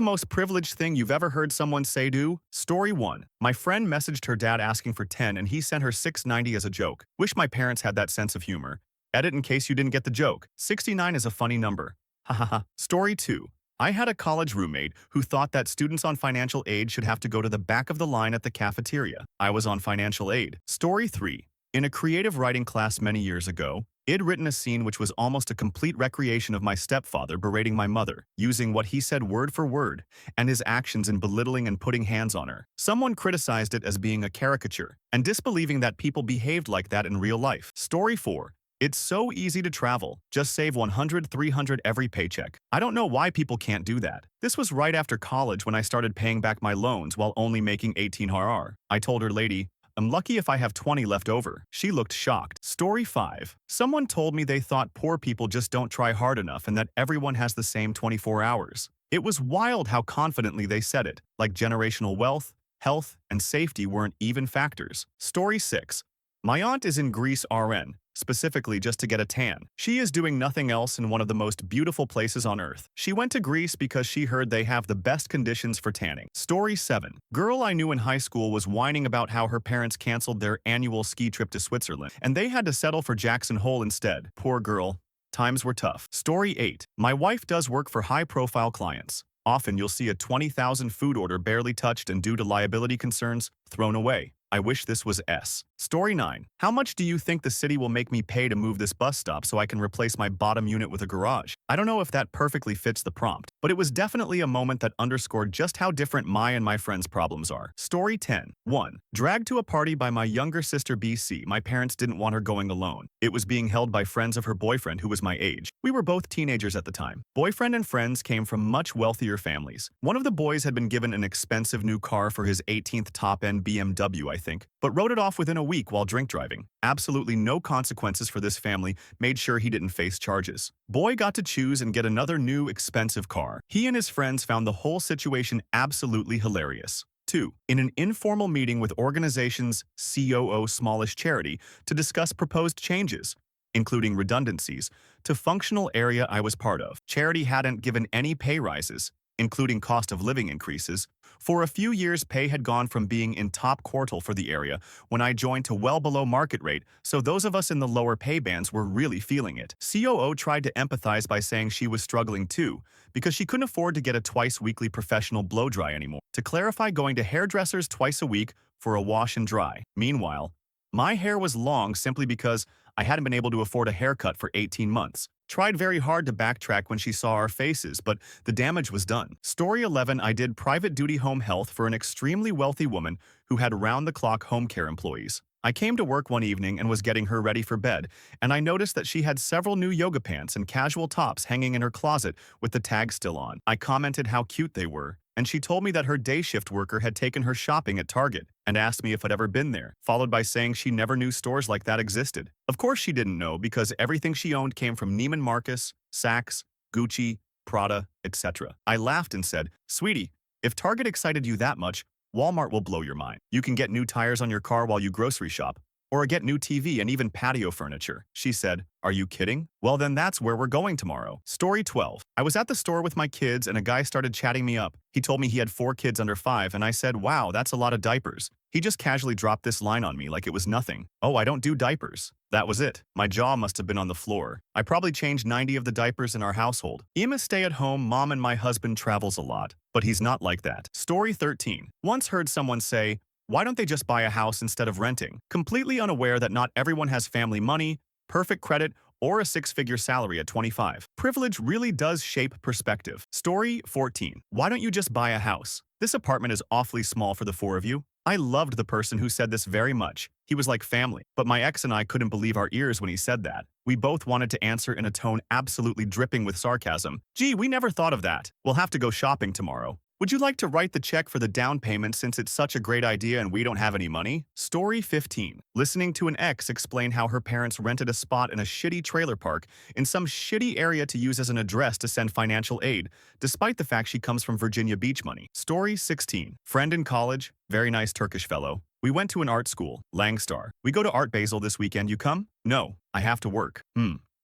the most privileged thing you've ever heard someone say do? Story 1. My friend messaged her dad asking for 10 and he sent her 690 as a joke. Wish my parents had that sense of humor. Edit in case you didn't get the joke. 69 is a funny number. Hahaha. Story 2. I had a college roommate who thought that students on financial aid should have to go to the back of the line at the cafeteria. I was on financial aid. Story 3. In a creative writing class many years ago, I'd written a scene which was almost a complete recreation of my stepfather berating my mother, using what he said word for word, and his actions in belittling and putting hands on her. Someone criticized it as being a caricature, and disbelieving that people behaved like that in real life. Story 4. It's so easy to travel. Just save 100, 300 every paycheck. I don't know why people can't do that. This was right after college when I started paying back my loans while only making 18 RR. I told her, lady, I'm lucky if I have 20 left over. She looked shocked. Story 5. Someone told me they thought poor people just don't try hard enough and that everyone has the same 24 hours. It was wild how confidently they said it, like generational wealth, health, and safety weren't even factors. Story 6. My aunt is in Greece RN, specifically just to get a tan. She is doing nothing else in one of the most beautiful places on earth. She went to Greece because she heard they have the best conditions for tanning. Story 7. Girl I knew in high school was whining about how her parents canceled their annual ski trip to Switzerland, and they had to settle for Jackson Hole instead. Poor girl. Times were tough. Story 8. My wife does work for high-profile clients. Often you'll see a 20,000 food order barely touched and due to liability concerns, thrown away. I wish this was S. Story 9. How much do you think the city will make me pay to move this bus stop so I can replace my bottom unit with a garage? I don't know if that perfectly fits the prompt, but it was definitely a moment that underscored just how different my and my friends' problems are. Story 10. 1. Dragged to a party by my younger sister BC. My parents didn't want her going alone. It was being held by friends of her boyfriend who was my age. We were both teenagers at the time. Boyfriend and friends came from much wealthier families. One of the boys had been given an expensive new car for his 18th top-end BMW, I think, but wrote it off within a week while drink driving. Absolutely no consequences for this family, made sure he didn't face charges. Boy got to choose and get another new expensive car. He and his friends found the whole situation absolutely hilarious. 2. In an informal meeting with organization's COO smallish charity to discuss proposed changes, including redundancies, to functional area I was part of. Charity hadn't given any pay rises, including cost of living increases. For a few years, pay had gone from being in top quartile for the area when I joined to well below market rate, so those of us in the lower pay bands were really feeling it. COO tried to empathize by saying she was struggling too, because she couldn't afford to get a twice-weekly professional blow-dry anymore. To clarify, going to hairdressers twice a week for a wash and dry. Meanwhile, my hair was long simply because I hadn't been able to afford a haircut for 18 months. Tried very hard to backtrack when she saw our faces, but the damage was done. Story 11. I did private duty home health for an extremely wealthy woman who had round-the-clock home care employees. I came to work one evening and was getting her ready for bed, and I noticed that she had several new yoga pants and casual tops hanging in her closet with the tag still on. I commented how cute they were, and she told me that her day shift worker had taken her shopping at Target and asked me if I'd ever been there, followed by saying she never knew stores like that existed. Of course she didn't know because everything she owned came from Neiman Marcus, Saks, Gucci, Prada, etc. I laughed and said, "Sweetie, if Target excited you that much, Walmart will blow your mind. You can get new tires on your car while you grocery shop, or get new TV and even patio furniture." She said, "Are you kidding? Well then that's where we're going tomorrow." Story 12. I was at the store with my kids and a guy started chatting me up. He told me he had 4 kids under 5 and I said, "Wow, that's a lot of diapers." He just casually dropped this line on me like it was nothing. "Oh, I don't do diapers." That was it. My jaw must have been on the floor. I probably changed 90 of the diapers in our household. I'm a stay-at-home mom and my husband travels a lot, but he's not like that. Story 13. Once heard someone say, "Why don't they just buy a house instead of renting?" Completely unaware that not everyone has family money, perfect credit, or a 6-figure salary at 25. Privilege really does shape perspective. Story 14. Why don't you just buy a house? This apartment is awfully small for the 4 of you. I loved the person who said this very much. He was like family. But my ex and I couldn't believe our ears when he said that. We both wanted to answer in a tone absolutely dripping with sarcasm. "Gee, we never thought of that. We'll have to go shopping tomorrow. Would you like to write the check for the down payment since it's such a great idea and we don't have any money?" Story 15. Listening to an ex explain how her parents rented a spot in a shitty trailer park in some shitty area to use as an address to send financial aid, despite the fact she comes from Virginia Beach money. Story 16. Friend in college, very nice Turkish fellow. We went to an art school, Langstar. "We go to Art Basel this weekend, you come?" "No, I have to work."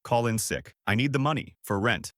Call in sick. "I need the money. For rent."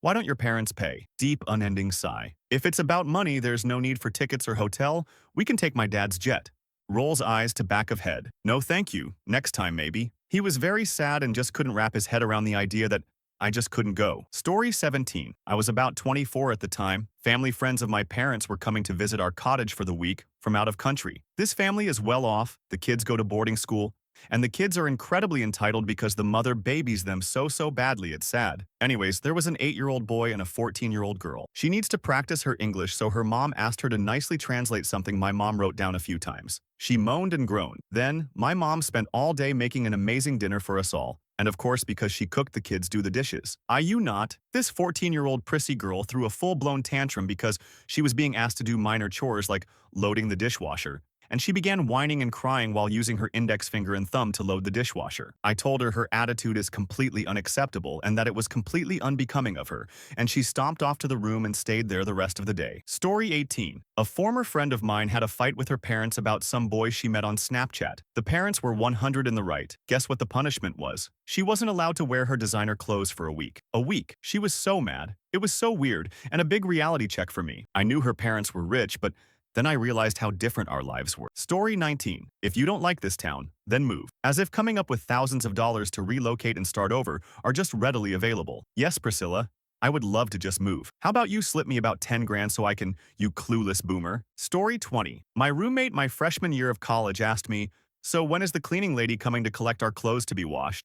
Why don't your parents pay? Deep, unending sigh. If it's about money, there's no need for tickets or hotel. We can take my dad's jet. Rolls eyes to back of head. No thank you. Next time maybe. He was very sad and just couldn't wrap his head around the idea that I just couldn't go. Story 17. I was about 24 at the time. Family friends of my parents were coming to visit our cottage for the week from out of country. This family is well off, the kids go to boarding school, and the kids are incredibly entitled because the mother babies them so badly it's sad. Anyways, there was an 8-year-old boy and a 14-year-old girl. She needs to practice her English, so her mom asked her to nicely translate something my mom wrote down a few times. She moaned and groaned. Then, my mom spent all day making an amazing dinner for us all. And of course, because she cooked, the kids do the dishes. You not. This 14-year-old prissy girl threw a full-blown tantrum because she was being asked to do minor chores like loading the dishwasher. And she began whining and crying while using her index finger and thumb to load the dishwasher. I told her her attitude is completely unacceptable and that it was completely unbecoming of her, and she stomped off to the room and stayed there the rest of the day. Story 18. A former friend of mine had a fight with her parents about some boy she met on Snapchat. The parents were 100 in the right. Guess what the punishment was? She wasn't allowed to wear her designer clothes for a week. A week. She was so mad. It was so weird, and a big reality check for me. I knew her parents were rich, but then I realized how different our lives were. Story 19. If you don't like this town, then move. As if coming up with thousands of dollars to relocate and start over are just readily available. Yes, Priscilla, I would love to just move. How about you slip me about 10 grand so I can, you clueless boomer? Story 20. My roommate my freshman year of college asked me, so when is the cleaning lady coming to collect our clothes to be washed?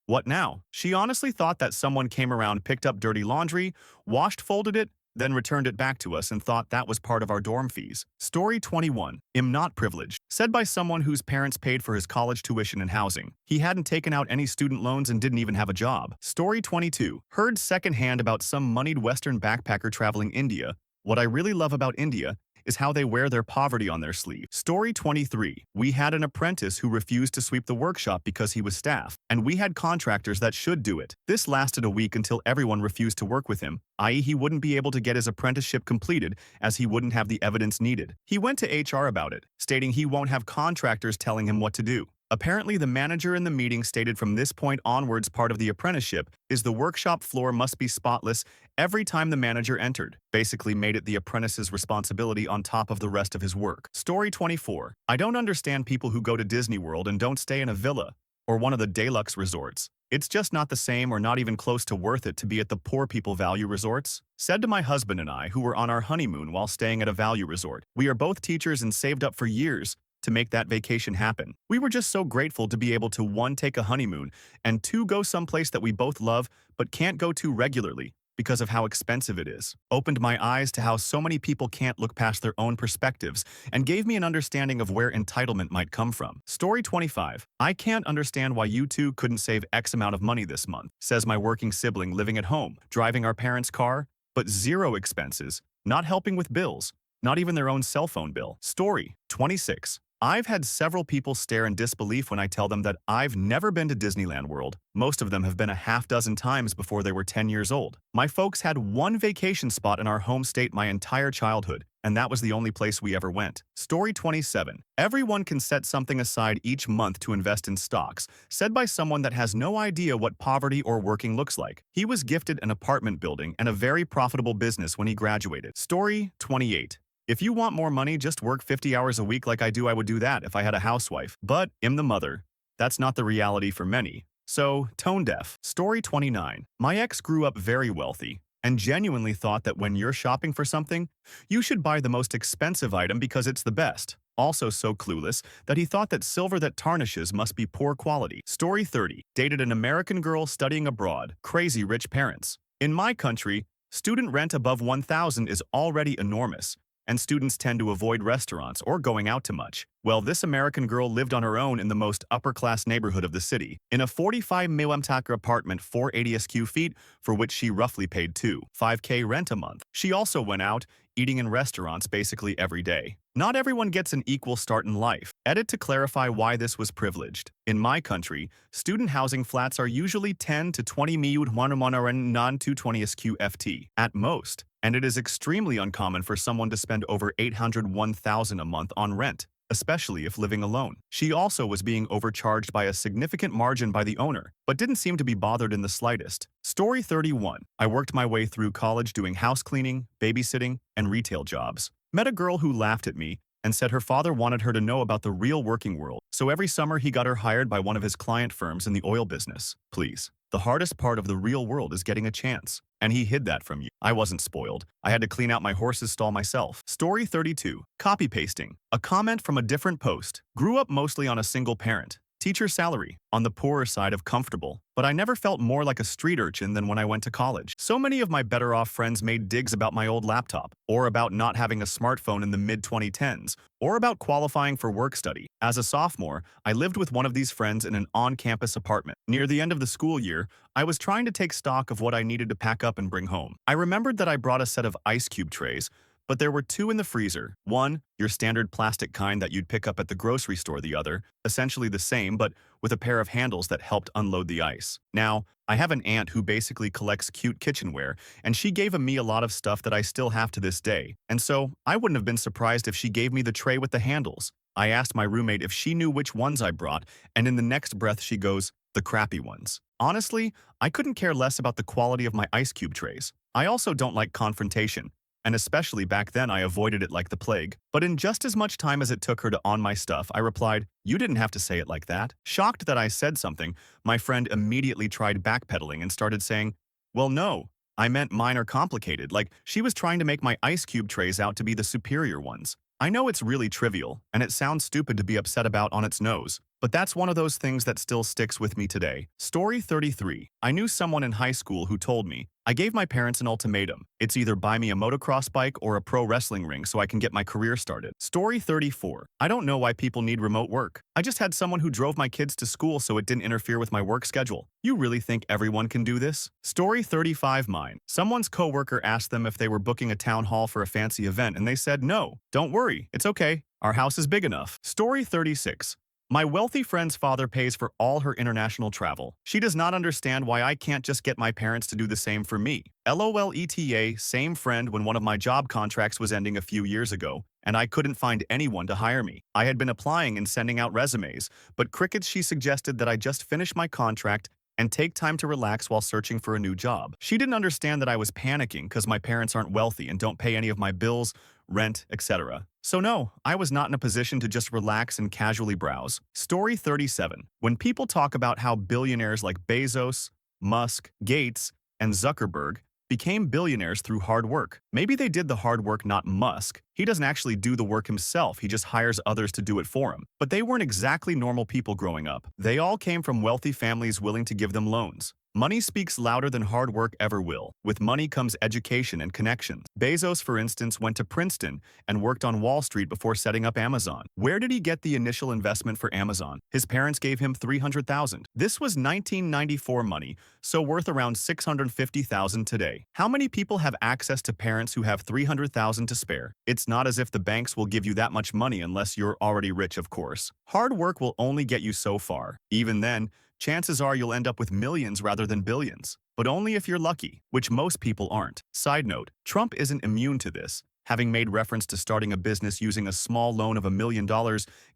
What now? She honestly thought that someone came around, picked up dirty laundry, washed, folded it, then returned it back to us and thought that was part of our dorm fees. Story 21. Am not privileged. Said by someone whose parents paid for his college tuition and housing. He hadn't taken out any student loans and didn't even have a job. Story 22. Heard secondhand about some moneyed Western backpacker traveling India. What I really love about India is how they wear their poverty on their sleeve. Story 23. We had an apprentice who refused to sweep the workshop because he was staff, and we had contractors that should do it. This lasted a week until everyone refused to work with him, i.e. he wouldn't be able to get his apprenticeship completed as he wouldn't have the evidence needed. He went to HR about it, stating he won't have contractors telling him what to do. Apparently, the manager in the meeting stated from this point onwards part of the apprenticeship is the workshop floor must be spotless every time the manager entered. Basically made it the apprentice's responsibility on top of the rest of his work. Story 24. I don't understand people who go to Disney World and don't stay in a villa or one of the deluxe resorts. It's just not the same or not even close to worth it to be at the poor people value resorts. Said to my husband and I, who were on our honeymoon while staying at a value resort. We are both teachers and saved up for years to make that vacation happen. We were just so grateful to be able to 1. Take a honeymoon, and 2. Go someplace that we both love but can't go to regularly because of how expensive it is. Opened my eyes to how so many people can't look past their own perspectives and gave me an understanding of where entitlement might come from. Story 25. I can't understand why you two couldn't save X amount of money this month, says my working sibling living at home, driving our parents' car, but zero expenses, not helping with bills, not even their own cell phone bill. Story 26. I've had several people stare in disbelief when I tell them that I've never been to Disneyland World. Most of them have been a half dozen times before they were 10 years old. My folks had one vacation spot in our home state my entire childhood, and that was the only place we ever went. Story 27. Everyone can set something aside each month to invest in stocks, said by someone that has no idea what poverty or working looks like. He was gifted an apartment building and a very profitable business when he graduated. Story 28. If you want more money, just work 50 hours a week like I do. I would do that if I had a housewife. But I'm the mother. That's not the reality for many. So, tone deaf. Story 29. My ex grew up very wealthy and genuinely thought that when you're shopping for something, you should buy the most expensive item because it's the best. Also so clueless that he thought that silver that tarnishes must be poor quality. Story 30. Dated an American girl studying abroad. Crazy rich parents. In my country, student rent above $1,000 is already enormous, and students tend to avoid restaurants or going out too much. Well, this American girl lived on her own in the most upper-class neighborhood of the city, in a 45 million apartment 480 sq feet, for which she roughly paid $5K rent a month. She also went out, eating in restaurants basically every day. Not everyone gets an equal start in life. Edit to clarify why this was privileged. In my country, student housing flats are usually 10 to 20 non-220 sq ft at most, and it is extremely uncommon for someone to spend over $801,000 a month on rent, especially if living alone. She also was being overcharged by a significant margin by the owner, but didn't seem to be bothered in the slightest. Story 31. I worked my way through college doing house cleaning, babysitting, and retail jobs. Met a girl who laughed at me and said her father wanted her to know about the real working world, so every summer he got her hired by one of his client firms in the oil business. Please. The hardest part of the real world is getting a chance. And he hid that from you. I wasn't spoiled. I had to clean out my horse's stall myself. Story 32. Copy pasting. A comment from a different post. Grew up mostly on a single parent. Teacher salary, on the poorer side of comfortable, but I never felt more like a street urchin than when I went to college. So many of my better off friends made digs about my old laptop, or about not having a smartphone in the mid-2010s, or about qualifying for work study. As a sophomore, I lived with one of these friends in an on-campus apartment. Near the end of the school year, I was trying to take stock of what I needed to pack up and bring home. I remembered that I brought a set of ice cube trays, but there were two in the freezer. One, your standard plastic kind that you'd pick up at the grocery store. The other, essentially the same, but with a pair of handles that helped unload the ice. Now, I have an aunt who basically collects cute kitchenware, and she gave me a lot of stuff that I still have to this day. And so, I wouldn't have been surprised if she gave me the tray with the handles. I asked my roommate if she knew which ones I brought, and in the next breath she goes, the crappy ones. Honestly, I couldn't care less about the quality of my ice cube trays. I also don't like confrontation, and especially back then I avoided it like the plague. But in just as much time as it took her to on my stuff, I replied, "You didn't have to say it like that." Shocked that I said something, my friend immediately tried backpedaling and started saying, "Well, no, I meant mine are complicated," like she was trying to make my ice cube trays out to be the superior ones. I know it's really trivial, and it sounds stupid to be upset about on its nose, but that's one of those things that still sticks with me today. Story 33. I knew someone in high school who told me, I gave my parents an ultimatum. It's either buy me a motocross bike or a pro wrestling ring so I can get my career started. Story 34. I don't know why people need remote work. I just had someone who drove my kids to school so it didn't interfere with my work schedule. You really think everyone can do this? Story 35. Mine. Someone's coworker asked them if they were booking a town hall for a fancy event and they said, "No, don't worry, it's okay. Our house is big enough." Story 36. My wealthy friend's father pays for all her international travel. She does not understand why I can't just get my parents to do the same for me. LOLETA, same friend when one of my job contracts was ending a few years ago, and I couldn't find anyone to hire me. I had been applying and sending out resumes, but crickets. She suggested that I just finish my contract and take time to relax while searching for a new job. She didn't understand that I was panicking because my parents aren't wealthy and don't pay any of my bills, rent, etc. So no, I was not in a position to just relax and casually browse. Story 37. When people talk about how billionaires like Bezos, Musk, Gates, and Zuckerberg became billionaires through hard work. Maybe they did the hard work, not Musk. He doesn't actually do the work himself, he just hires others to do it for him. But they weren't exactly normal people growing up. They all came from wealthy families willing to give them loans. Money speaks louder than hard work ever will. With money comes education and connections. Bezos, for instance, went to Princeton and worked on Wall Street before setting up Amazon. Where did he get the initial investment for Amazon? His parents gave him $300,000. This was 1994 money, so worth around $650,000 today. How many people have access to parents who have $300,000 to spare? It's not as if the banks will give you that much money unless you're already rich, of course. Hard work will only get you so far. Even then, chances are you'll end up with millions rather than billions. But only if you're lucky, which most people aren't. Side note, Trump isn't immune to this, having made reference to starting a business using a small loan of $1 million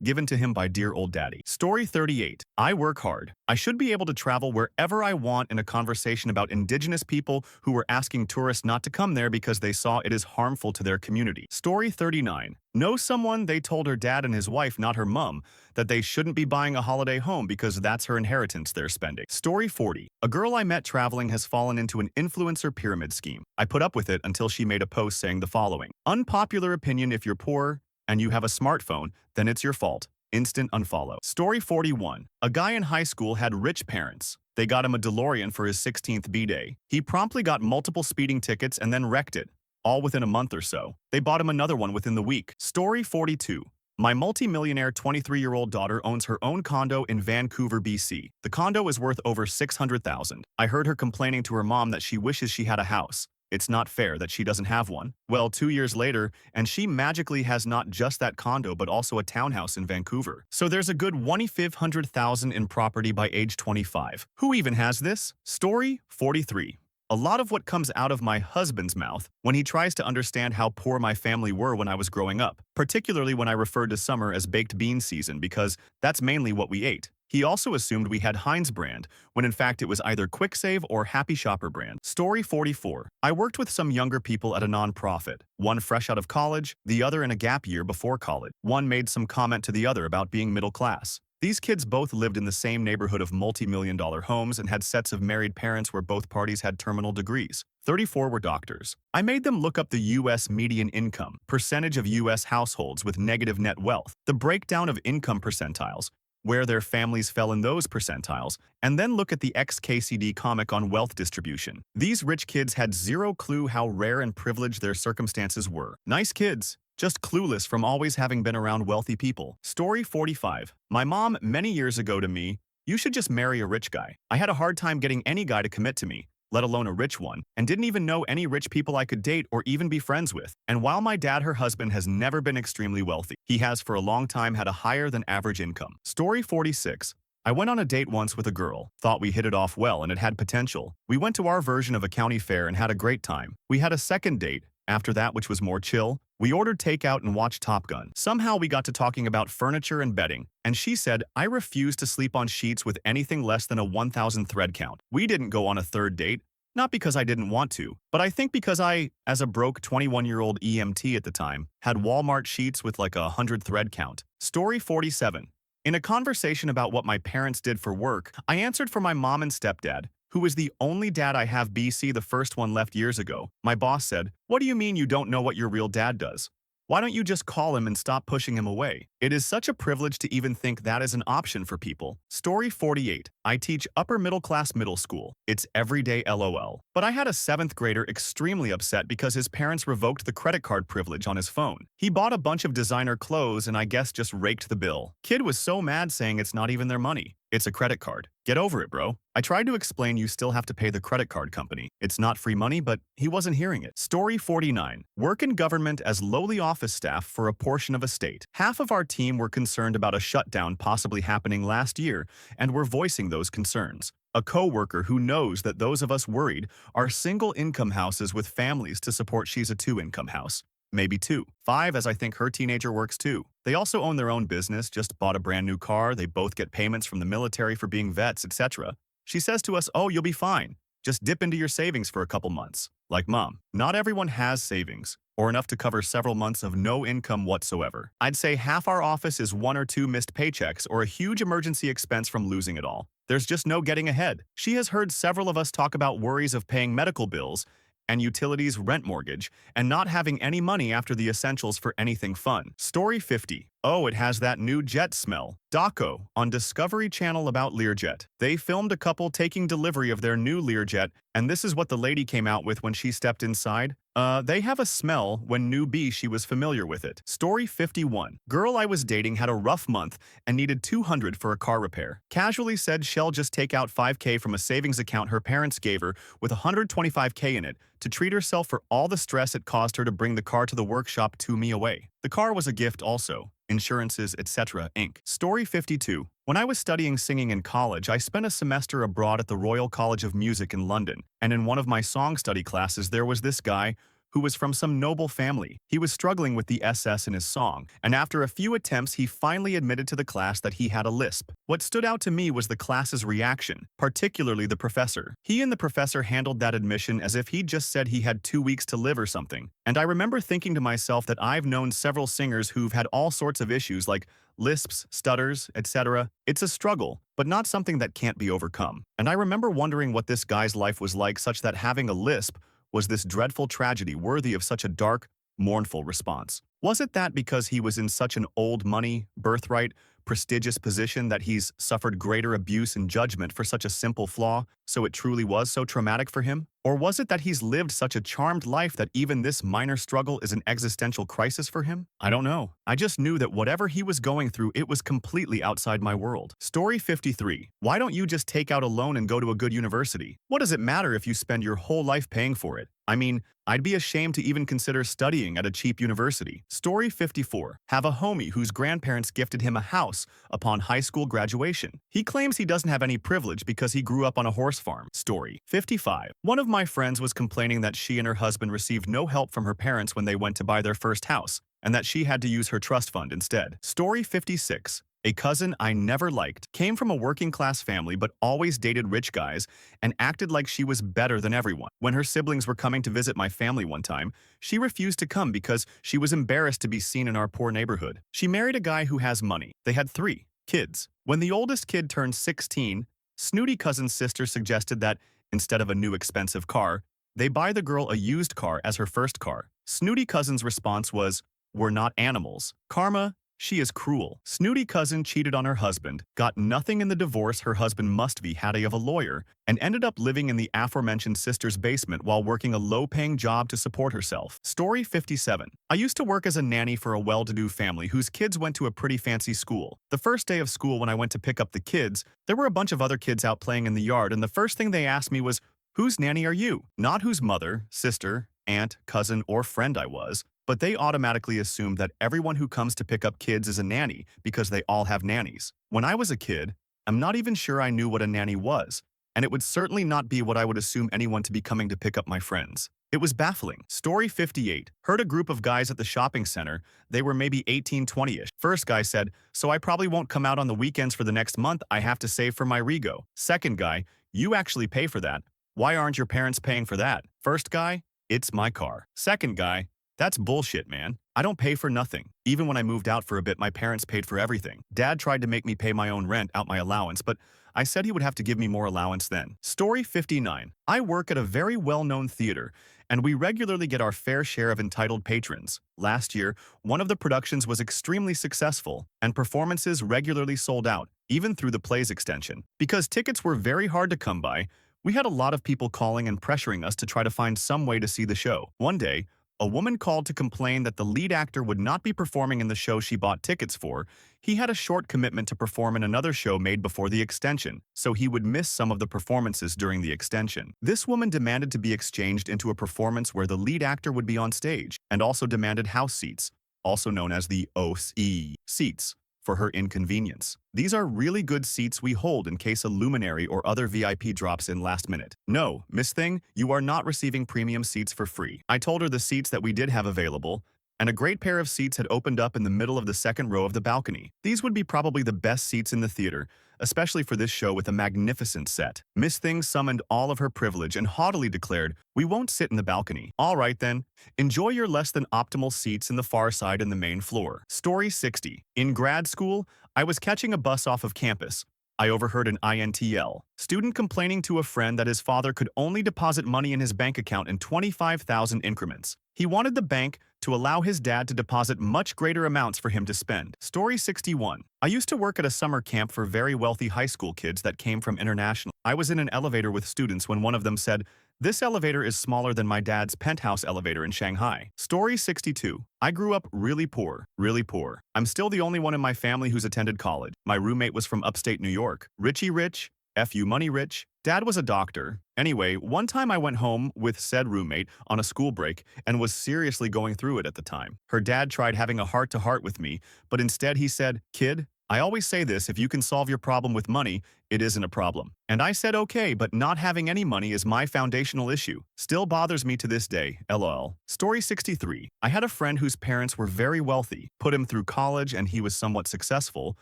given to him by dear old daddy. Story 38. I work hard. I should be able to travel wherever I want in a conversation about indigenous people who were asking tourists not to come there because they saw it is harmful to their community. Story 39. Know someone, they told her dad and his wife, not her mum, that they shouldn't be buying a holiday home because that's her inheritance they're spending. Story 40. A girl I met traveling has fallen into an influencer pyramid scheme. I put up with it until she made a post saying the following. Unpopular opinion: if you're poor and you have a smartphone, then it's your fault. Instant unfollow. Story 41. A guy in high school had rich parents. They got him a DeLorean for his 16th B-day. He promptly got multiple speeding tickets and then wrecked it, all within a month or so. They bought him another one within the week. Story 42. My multi-millionaire 23-year-old daughter owns her own condo in Vancouver, BC. The condo is worth over $600,000. I heard her complaining to her mom that she wishes she had a house. It's not fair that she doesn't have one. Well, 2 years later, and she magically has not just that condo but also a townhouse in Vancouver. So there's a good $1,500,000 in property by age 25. Who even has this? Story 43. A lot of what comes out of my husband's mouth when he tries to understand how poor my family were when I was growing up, particularly when I referred to summer as baked bean season because that's mainly what we ate. He also assumed we had Heinz brand, when in fact it was either Quick Save or Happy Shopper brand. Story 44. I worked with some younger people at a nonprofit, one fresh out of college, the other in a gap year before college. One made some comment to the other about being middle class. These kids both lived in the same neighborhood of multi-million-dollar homes and had sets of married parents where both parties had terminal degrees. 34 were doctors. I made them look up the U.S. median income, percentage of U.S. households with negative net wealth, the breakdown of income percentiles, where their families fell in those percentiles, and then look at the XKCD comic on wealth distribution. These rich kids had zero clue how rare and privileged their circumstances were. Nice kids, just clueless from always having been around wealthy people. Story 45. My mom, many years ago to me, you should just marry a rich guy. I had a hard time getting any guy to commit to me, let alone a rich one, and didn't even know any rich people I could date or even be friends with. And while my dad, her husband, has never been extremely wealthy, he has for a long time had a higher than average income. Story 46. I went on a date once with a girl, thought we hit it off well and it had potential. We went to our version of a county fair and had a great time. We had a second date, after that, which was more chill. We ordered takeout and watched Top Gun. Somehow we got to talking about furniture and bedding, and she said, I refuse to sleep on sheets with anything less than a 1,000 thread count. We didn't go on a third date, not because I didn't want to, but I think because I, as a broke 21-year-old EMT at the time, had Walmart sheets with like 100 thread count. Story 47. In a conversation about what my parents did for work, I answered for my mom and stepdad, who is the only dad I have BC, the first one left years ago. My boss said, what do you mean you don't know what your real dad does? Why don't you just call him and stop pushing him away? It is such a privilege to even think that is an option for people. Story 48. I teach upper middle class middle school. It's everyday LOL. But I had a 7th grader extremely upset because his parents revoked the credit card privilege on his phone. He bought a bunch of designer clothes and I guess just raked the bill. Kid was so mad saying it's not even their money. It's a credit card. Get over it, bro. I tried to explain you still have to pay the credit card company. It's not free money, but he wasn't hearing it. Story 49. Work in government as lowly office staff for a portion of a state. Half of our team were concerned about a shutdown possibly happening last year and were voicing those concerns. A co-worker who knows that those of us worried are single-income houses with families to support. She's a 2-income house. Maybe 2. 5, as I think her teenager works too. They also own their own business, just bought a brand new car, they both get payments from the military for being vets, etc. She says to us, oh, you'll be fine. Just dip into your savings for a couple months. Like, Mom, not everyone has savings, or enough to cover several months of no income whatsoever. I'd say half our office is 1 or 2 missed paychecks or a huge emergency expense from losing it all. There's just no getting ahead. She has heard several of us talk about worries of paying medical bills and utilities, rent, mortgage, and not having any money after the essentials for anything fun. Story 50. Oh, it has that new jet smell. Doco on Discovery Channel about Learjet. They filmed a couple taking delivery of their new Learjet, and this is what the lady came out with when she stepped inside. They have a smell when newbie she was familiar with it. Story 51. Girl I was dating had a rough month and needed $200 for a car repair. Casually said she'll just take out $5K from a savings account her parents gave her with $125K in it to treat herself for all the stress it caused her to bring the car to the workshop 2 me away. The car was a gift also. Insurances, etc. Inc. Story 52. When I was studying singing in college, I spent a semester abroad at the Royal College of Music in London, and in one of my song study classes there was this guy who was from some noble family. He was struggling with the SS in his song, and after a few attempts he finally admitted to the class that he had a lisp. What stood out to me was the class's reaction, particularly the professor. He and the professor handled that admission as if he'd just said he had 2 weeks to live or something. And I remember thinking to myself that I've known several singers who've had all sorts of issues like lisps, stutters, etc. It's a struggle, but not something that can't be overcome. And I remember wondering what this guy's life was like such that having a lisp was this dreadful tragedy worthy of such a dark, mournful response. Was it that because he was in such an old money, birthright, prestigious position that he's suffered greater abuse and judgment for such a simple flaw, so it truly was so traumatic for him? Or was it that he's lived such a charmed life that even this minor struggle is an existential crisis for him? I don't know. I just knew that whatever he was going through, it was completely outside my world. Story 53. Why don't you just take out a loan and go to a good university? What does it matter if you spend your whole life paying for it? I mean, I'd be ashamed to even consider studying at a cheap university. Story 54. Have a homie whose grandparents gifted him a house upon high school graduation. He claims he doesn't have any privilege because he grew up on a horse farm. Story 55. One of of my friends was complaining that she and her husband received no help from her parents when they went to buy their first house, and that she had to use her trust fund instead. Story 56. A cousin I never liked came from a working-class family but always dated rich guys and acted like she was better than everyone. When her siblings were coming to visit my family one time, she refused to come because she was embarrassed to be seen in our poor neighborhood. She married a guy who has money. They had 3 kids. When the oldest kid turned 16, Snooty Cousin's sister suggested that, instead of a new expensive car, they buy the girl a used car as her first car. Snooty Cousin's response was, "We're not animals. Karma, she is cruel." Snooty Cousin cheated on her husband, got nothing in the divorce her husband must-be had of a lawyer, and ended up living in the aforementioned sister's basement while working a low-paying job to support herself. Story 57. I used to work as a nanny for a well-to-do family whose kids went to a pretty fancy school. The first day of school when I went to pick up the kids, there were a bunch of other kids out playing in the yard, and the first thing they asked me was, "Whose nanny are you?" Not whose mother, sister, aunt, cousin, or friend I was, but they automatically assumed that everyone who comes to pick up kids is a nanny because they all have nannies. When I was a kid, I'm not even sure I knew what a nanny was, and it would certainly not be what I would assume anyone to be coming to pick up my friends. It was baffling. Story 58. Heard a group of guys at the shopping center. They were maybe 18, 20-ish. First guy said, "So I probably won't come out on the weekends for the next month. I have to save for my Rego." Second guy, "You actually pay for that. Why aren't your parents paying for that?" First guy, "It's my car." Second guy, "That's bullshit, man. I don't pay for nothing. Even when I moved out for a bit, my parents paid for everything. Dad tried to make me pay my own rent out my allowance, but I said he would have to give me more allowance then." Story 59. I work at a very well-known theater, and we regularly get our fair share of entitled patrons. Last year, one of the productions was extremely successful, and performances regularly sold out, even through the play's extension. Because tickets were very hard to come by, we had a lot of people calling and pressuring us to try to find some way to see the show. One day, a woman called to complain that the lead actor would not be performing in the show she bought tickets for. He had a short commitment to perform in another show made before the extension, so he would miss some of the performances during the extension. This woman demanded to be exchanged into a performance where the lead actor would be on stage, and also demanded house seats, also known as the OC seats, for her inconvenience. These are really good seats we hold in case a luminary or other VIP drops in last minute. "No, Miss Thing, you are not receiving premium seats for free." I told her the seats that we did have available, and a great pair of seats had opened up in the middle of the second row of the balcony. These would be probably the best seats in the theater, especially for this show with a magnificent set. Miss Thing summoned all of her privilege and haughtily declared, "We won't sit in the balcony." "All right then, enjoy your less than optimal seats in the far side and the main floor." Story 60. In grad school, I was catching a bus off of campus. I overheard an INTL student complaining to a friend that his father could only deposit money in his bank account in 25,000 increments. He wanted the bank to allow his dad to deposit much greater amounts for him to spend. Story 61. I used to work at a summer camp for very wealthy high school kids that came from international. I was in an elevator with students when one of them said, "This elevator is smaller than my dad's penthouse elevator in Shanghai." Story 62. I grew up really poor, really poor. I'm still the only one in my family who's attended college. My roommate was from upstate New York. Richie rich, FU money rich. Dad was a doctor. Anyway, one time I went home with said roommate on a school break and was seriously going through it at the time. Her dad tried having a heart-to-heart with me, but instead he said, "Kid, I always say this, if you can solve your problem with money, it isn't a problem." And I said okay, but not having any money is my foundational issue. Still bothers me to this day, lol. Story 63. I had a friend whose parents were very wealthy, put him through college and he was somewhat successful,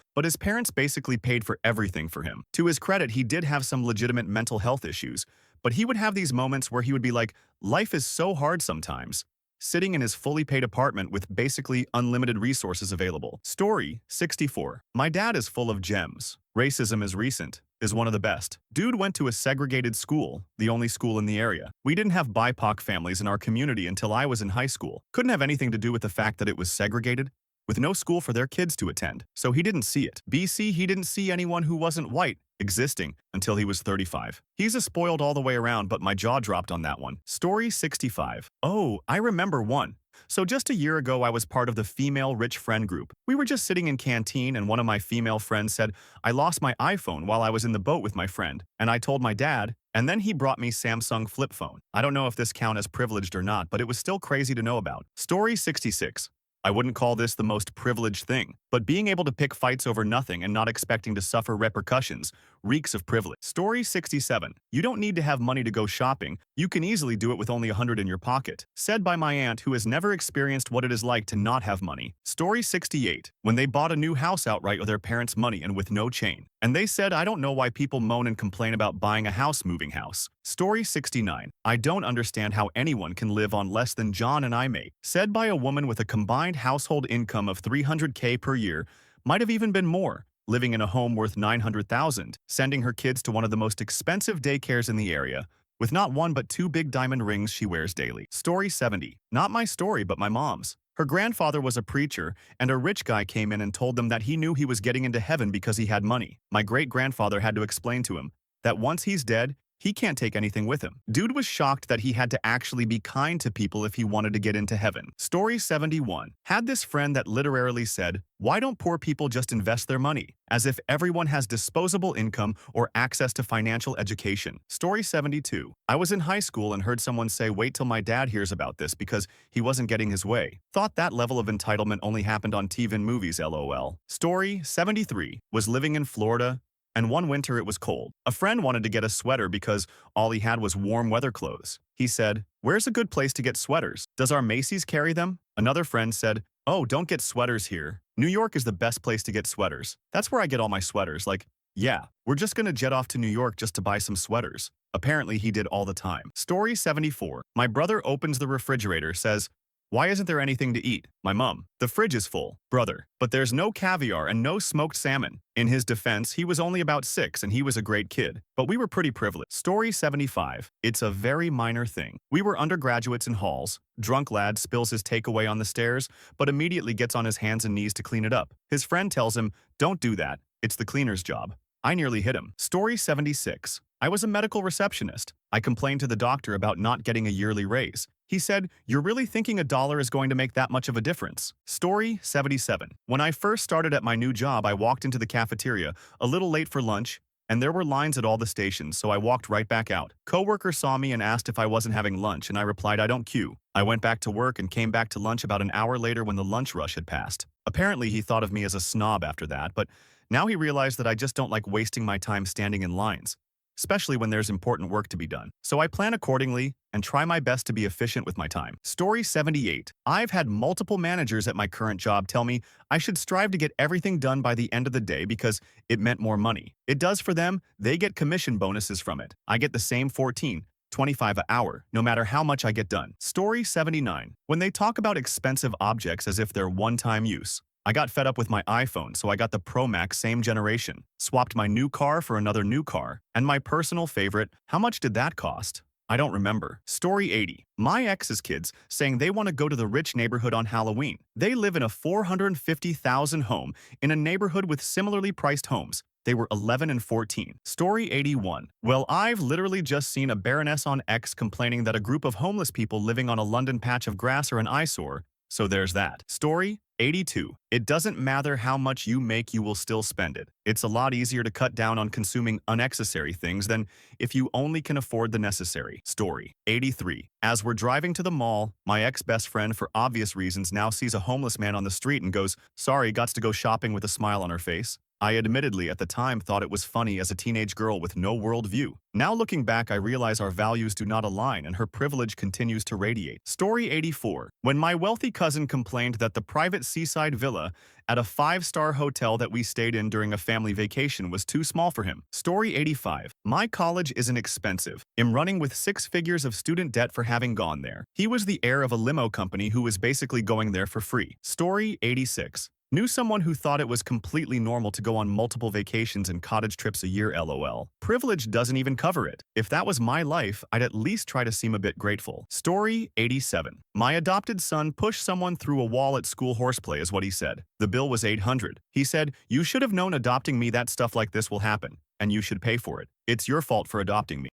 but his parents basically paid for everything for him. To his credit, he did have some legitimate mental health issues, but he would have these moments where he would be like, "Life is so hard sometimes," sitting in his fully paid apartment with basically unlimited resources available. Story 64. My dad is full of gems. Racism is recent, is one of the best. Dude went to a segregated school, the only school in the area. We didn't have BIPOC families in our community until I was in high school. Couldn't have anything to do with the fact that it was segregated, with no school for their kids to attend. So he didn't see it. BC, he didn't see anyone who wasn't white existing until he was 35. He's a spoiled all the way around, but my jaw dropped on that one. Story 65. Oh, I remember one. So just a year ago, I was part of the female rich friend group. We were just sitting in canteen and one of my female friends said, "I lost my iPhone while I was in the boat with my friend." And I told my dad, and then he brought me Samsung flip phone. I don't know if this count as privileged or not, but it was still crazy to know about. Story 66. I wouldn't call this the most privileged thing, but being able to pick fights over nothing and not expecting to suffer repercussions reeks of privilege. Story 67. You don't need to have money to go shopping. You can easily do it with only 100 in your pocket. Said by my aunt who has never experienced what it is like to not have money. Story 68. When they bought a new house outright with their parents' money and with no chain. And they said, I don't know why people moan and complain about buying a house moving house. Story 69. I don't understand how anyone can live on less than John and I make. Said by a woman with a combined household income of $300K per year, might have even been more, living in a home worth $900,000, sending her kids to one of the most expensive daycares in the area, with not one but two big diamond rings she wears daily. Story 70. Not my story, but my mom's. Her grandfather was a preacher, and a rich guy came in and told them that he knew he was getting into heaven because he had money. My great-grandfather had to explain to him that once he's dead, he can't take anything with him. Dude was shocked that he had to actually be kind to people if he wanted to get into heaven. Story 71. Had this friend that literally said, why don't poor people just invest their money? As if everyone has disposable income or access to financial education. Story 72. I was in high school and heard someone say, wait till my dad hears about this because he wasn't getting his way. Thought that level of entitlement only happened on TV and movies, lol. Story 73. Was living in Florida, and one winter it was cold. A friend wanted to get a sweater because all he had was warm weather clothes. He said, where's a good place to get sweaters? Does our Macy's carry them? Another friend said, oh, don't get sweaters here. New York is the best place to get sweaters. That's where I get all my sweaters. Like, yeah, we're just gonna jet off to New York just to buy some sweaters. Apparently he did all the time. Story 74. My brother opens the refrigerator, says, why isn't there anything to eat? My mom. The fridge is full, brother. But there's no caviar and no smoked salmon. In his defense, he was only about 6 and he was a great kid. But we were pretty privileged. Story 75. It's a very minor thing. We were undergraduates in halls. Drunk lad spills his takeaway on the stairs, but immediately gets on his hands and knees to clean it up. His friend tells him, don't do that. It's the cleaner's job. I nearly hit him. Story 76. I was a medical receptionist. I complained to the doctor about not getting a yearly raise. He said, you're really thinking $1 is going to make that much of a difference? Story 77. When I first started at my new job, I walked into the cafeteria a little late for lunch, and there were lines at all the stations, so I walked right back out. Coworker saw me and asked if I wasn't having lunch, and I replied, I don't queue. I went back to work and came back to lunch about an hour later when the lunch rush had passed. Apparently, he thought of me as a snob after that, but now he realized that I just don't like wasting my time standing in lines, especially when there's important work to be done. So I plan accordingly and try my best to be efficient with my time. Story 78. I've had multiple managers at my current job tell me I should strive to get everything done by the end of the day because it meant more money. It does for them. They get commission bonuses from it. I get the same 25 an hour, no matter how much I get done. Story 79. When they talk about expensive objects as if they're one-time use, I got fed up with my iPhone, so I got the Pro Max same generation, swapped my new car for another new car, and my personal favorite, how much did that cost? I don't remember. Story 80. My ex's kids saying they want to go to the rich neighborhood on Halloween. They live in a $450,000 home in a neighborhood with similarly priced homes. They were 11 and 14. Story 81. Well, I've literally just seen a Baroness on X complaining that a group of homeless people living on a London patch of grass are an eyesore, so there's that. Story 82. It doesn't matter how much you make, you will still spend it. It's a lot easier to cut down on consuming unnecessary things than if you only can afford the necessary. Story 83. As we're driving to the mall, my ex-best friend, for obvious reasons, now sees a homeless man on the street and goes, sorry, gots to go shopping with a smile on her face. I admittedly at the time thought it was funny as a teenage girl with no worldview. Now looking back, I realize our values do not align and her privilege continues to radiate. Story 84. When my wealthy cousin complained that the private seaside villa at a 5-star hotel that we stayed in during a family vacation was too small for him. Story 85. My college isn't expensive. I'm running with 6 figures of student debt for having gone there. He was the heir of a limo company who was basically going there for free. Story 86. Knew someone who thought it was completely normal to go on multiple vacations and cottage trips a year, lol. Privilege doesn't even cover it. If that was my life, I'd at least try to seem a bit grateful. Story 87. My adopted son pushed someone through a wall at school horseplay is what he said. The bill was $800. He said, you should have known adopting me that stuff like this will happen, and you should pay for it. It's your fault for adopting me.